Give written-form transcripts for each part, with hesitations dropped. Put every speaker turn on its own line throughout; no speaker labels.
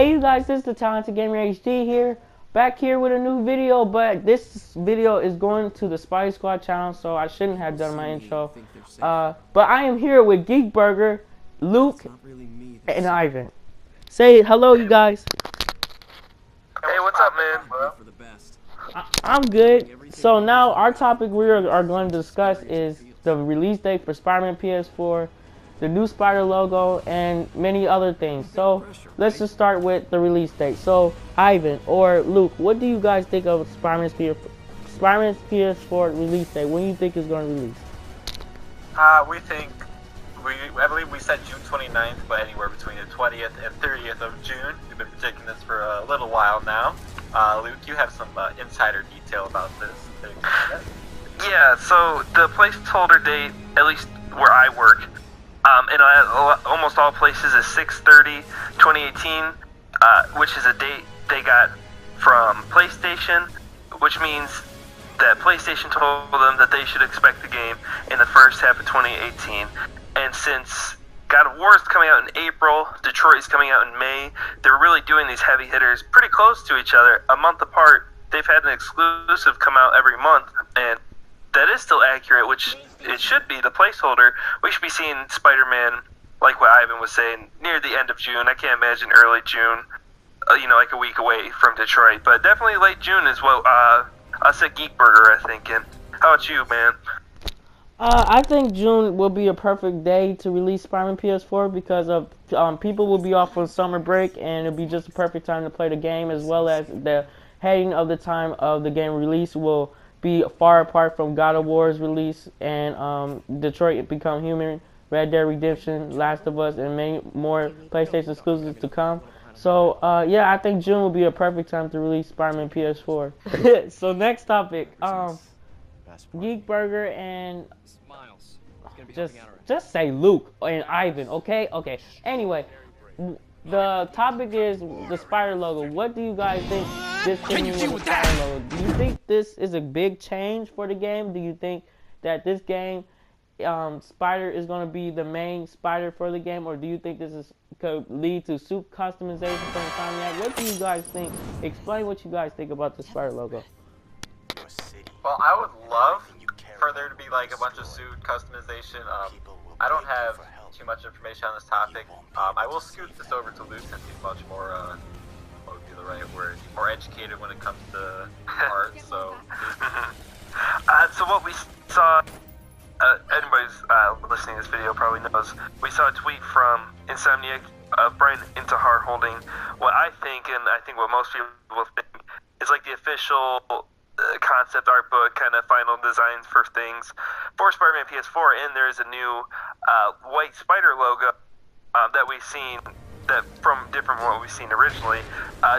Hey you guys, this is the Talented Gamer HD here, back here with a new video, but this video is going to the Spy Squad channel, so I shouldn't have done my intro. But I am here with GeekBurger, Luke, and Ivan. Say hello, you guys.
Hey, what's up, man?
I'm good. So now our topic we are going to discuss is the release date for Spider-Man PS4, the new Spider logo, and many other things. So let's just start with the release date. So Ivan or Luke, what do you guys think of Spider-Man's PS4 release date? When do you think it's going to release?
I believe we said June 29th, but anywhere between the 20th and 30th of June. We've been predicting this for a little while now. Luke, you have some insider detail about this.
Yeah, so the placeholder date, at least where I work, in almost all places is 6/30/2018, which is a date they got from PlayStation, which means that PlayStation told them that they should expect the game in the first half of 2018. And since God of War is coming out in April, Detroit is coming out in May, they're really doing these heavy hitters pretty close to each other, a month apart. They've had an exclusive come out every month, and that is still accurate, which it should be, the placeholder. We should be seeing Spider-Man, like what Ivan was saying, near the end of June. I can't imagine early June, like a week away from Detroit. But definitely late June is what us at GeekBurger are thinking. How about you, man?
I think June will be a perfect day to release Spider-Man PS4 because of people will be off on summer break, and it'll be just a perfect time to play the game, as well as the heading of the time of the game release will be far apart from God of War's release, and Detroit Become Human, Red Dead Redemption, Last of Us, and many more PlayStation exclusives to come. So yeah, I think June will be a perfect time to release Spider-Man PS4. So next topic, GeekBurger and just say Luke and Ivan, okay? Okay. Anyway, the topic is the Spider logo. What do you guys think this thing is with the Spider logo? Do you think this is a big change for the game? Do you think that this game, Spider is going to be the main Spider for the game, or do you think could lead to suit customization from Insomniac? What do you guys think? Explain what you guys think about the Spider logo.
Well, I would love for there to be like a bunch of suit customization. I don't have too much information on this topic. I will scoot this over to Luke since he's much more, what would be the right word, more educated when it comes to art, so.
So what we saw, anybody's listening to this video probably knows, we saw a tweet from Insomniac, Brian Intihar holding what I think, and I think what most people think, is like the official concept art book, kind of final designs for things for Spider-Man PS4, and there is a new white spider logo that we've seen, that from different from what we've seen originally.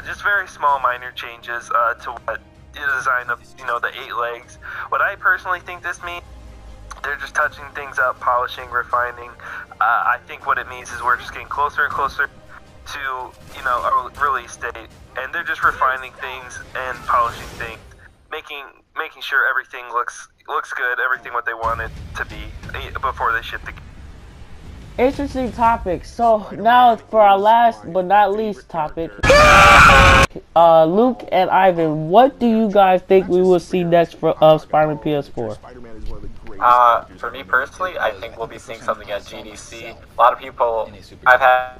Just very small minor changes to what the design of the 8 legs. What I personally think this means, they're just touching things up, polishing, refining. I think what it means is we're just getting closer and closer to a release date, and they're just refining things and polishing things, making sure everything looks good, everything what they want it to be before they ship the game.
Interesting topic. So now for our last but not least topic, Luke and Ivan, what do you guys think we will see next of Spider-Man PS4?
For me personally, I think we'll be seeing something at GDC. A lot of people I've had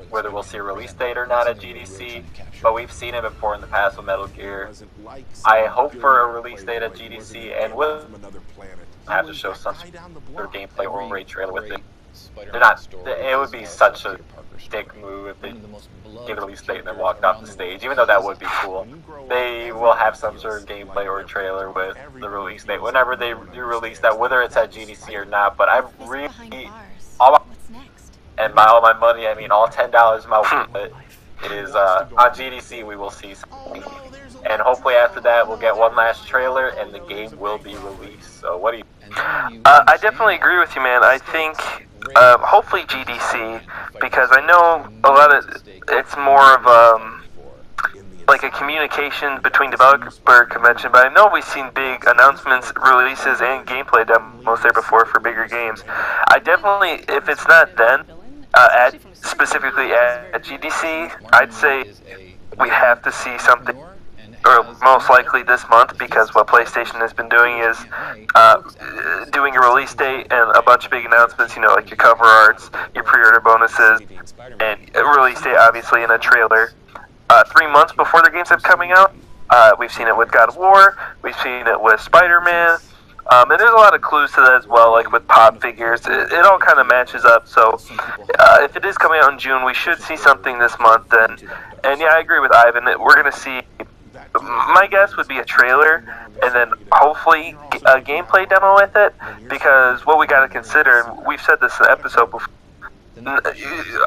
whether we'll see a release date or not at GDC, but we've seen it before in the past with Metal Gear. I hope for a release date at GDC, and we'll have to show some sort of gameplay or ray trailer with it. It would be such a dick move if they gave a release date and then walked off the stage, even though that would be cool. They will have some sort of gameplay or a trailer with the release date whenever they do release that, whether it's at GDC or not. But I'm really, and by all my money, I mean all $10 of my wallet is on GDC. We will see something, and hopefully after that we'll get one last trailer and the game will be released. So what do you?
I definitely agree with you, man. I think hopefully GDC, because I know a lot of it's more of like a communication between developer convention, but I know we've seen big announcements, releases, and gameplay demos there before for bigger games. I definitely, if it's not then, Specifically at GDC, I'd say we have to see something, or most likely this month, because what PlayStation has been doing is doing a release date and a bunch of big announcements, you know, like your cover arts, your pre-order bonuses, and a release date, obviously, in a trailer. 3 months before the games have coming out. We've seen it with God of War, we've seen it with Spider-Man, and there's a lot of clues to that as well, like with pop figures. It all kind of matches up, so if it is coming out in June, we should see something this month. And yeah, I agree with Ivan. We're going to see, my guess would be a trailer, and then hopefully a gameplay demo with it, because what we got to consider, and we've said this in the episode before,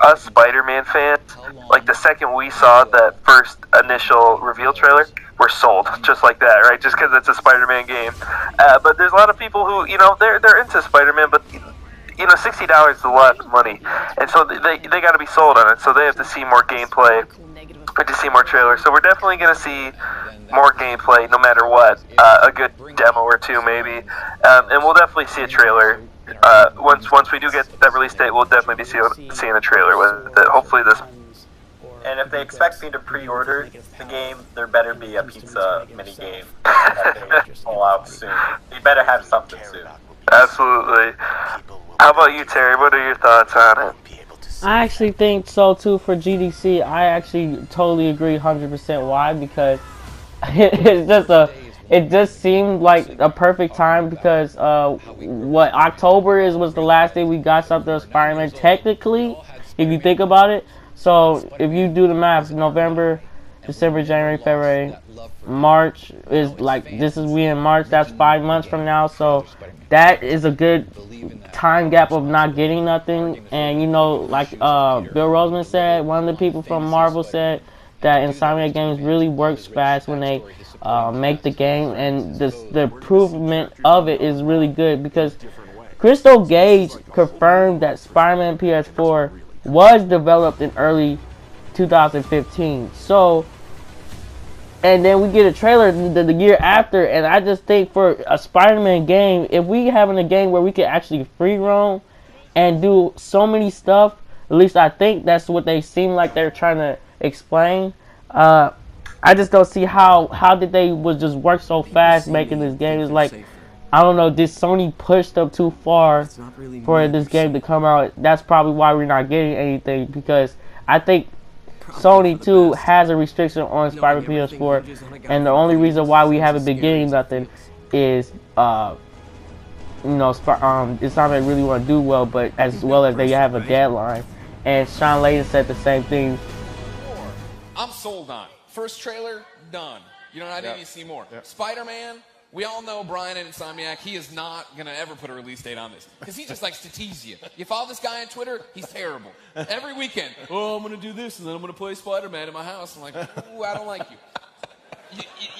us Spider-Man fans, like the second we saw that first initial reveal trailer, we're sold just like that, right? Just because it's a Spider-Man game. But there's a lot of people who, you know, they're into Spider-Man, but you know, $60 is a lot of money, and so they got to be sold on it. So they have to see more gameplay, to see more trailers. So we're definitely going to see more gameplay, no matter what. A good demo or two, maybe, and we'll definitely see a trailer. Once we do get that release date, we'll definitely be seeing a trailer with it. Hopefully this.
And if they expect me to pre-order the game, there better be a pizza mini game that they roll out soon. You better have something soon.
Absolutely. How about you, Terry? What are your thoughts on it?
I actually think so too for GDC. I actually totally agree 100%. Why? Because it just seemed like a perfect time, because October was the last day we got something of Spider-Man technically, if you think about it. So if you do the math, November, December, January, February, March is like, we in March, that's 5 months from now. So that is a good time gap of not getting nothing. And you know, like Bill Roseman said, one of the people from Marvel said that Insomniac Games really works fast when they make the game, and the improvement of it is really good, because Crystal Gage confirmed that Spider-Man PS4 was developed in early 2015. So, and then we get a trailer the year after, and I just think for a Spider-Man game, if we having a game where we could actually free roam and do so many stuff, at least I think that's what they seem like they're trying to explain. I just don't see how did they was just work so fast making this game. It's like, I don't know, did Sony push them too far for this game to come out? That's probably why we're not getting anything, because I think Sony too has a restriction on Spider-Man PS4, and the only reason why we haven't been getting nothing is you know, it's not that really want to do well, but as well as they have a deadline. And Sean Layden said the same thing.
I'm sold on. First trailer, done. You know, I didn't need to see more. Spider-Man, we all know Brian at Insomniac, he is not going to ever put a release date on this, because he just likes to tease you. You follow this guy on Twitter, he's terrible. Every weekend, oh, I'm going to do this, and then I'm going to play Spider-Man in my house. I'm like, ooh, I don't like you.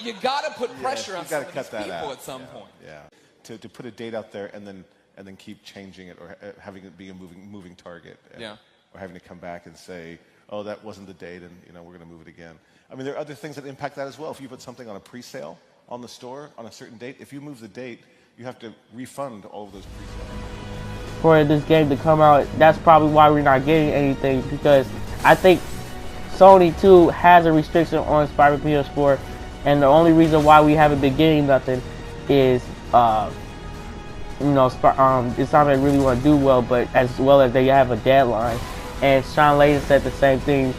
You got to put pressure on some of these people at some point.
Yeah. To put a date out there and then keep changing it, or having it be a moving target. Or having to come back and say, oh, that wasn't the date, and you know, we're going to move it again. I mean, there are other things that impact that as well. If you put something on a pre-sale on the store on a certain date, if you move the date, you have to refund all of those pre-sales.
For this game to come out, that's probably why we're not getting anything, because I think Sony too has a restriction on Spider-Man PS4, and the only reason why we haven't been getting nothing is you know, it's not that really want to do well, but as well as they have a deadline. And Sean Layden said the same thing.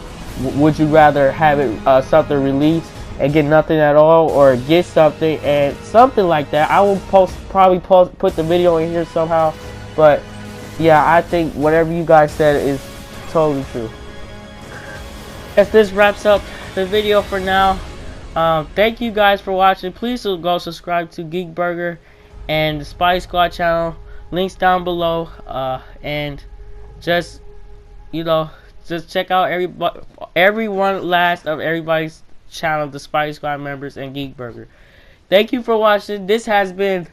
Would you rather have it something released and get nothing at all, or get something and something like that? I will probably put the video in here somehow. But yeah, I think whatever you guys said is totally true. Yes, this wraps up the video for now. Thank you guys for watching. Please go subscribe to GeekBurger and the Spy Squad channel. Links down below. And just, you know, just check out everybody's channel, the Spy Squad members and GeekBurger. Thank you for watching. This has been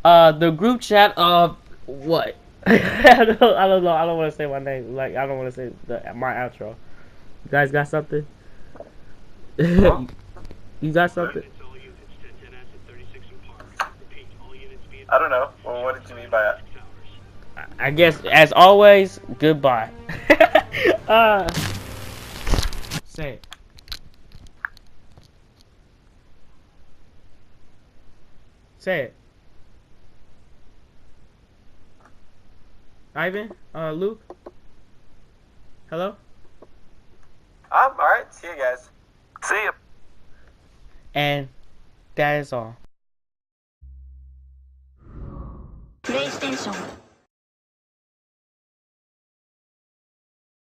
the group chat of what? I don't know. I don't want to say my name. Like, I don't want to say my outro. You guys got something? You got something?
I don't know. Well, what did you mean by that?
I guess, as always, goodbye. Say it. Say it. Ivan? Luke? Hello?
Alright, see you guys.
See ya.
And that is all.
PlayStation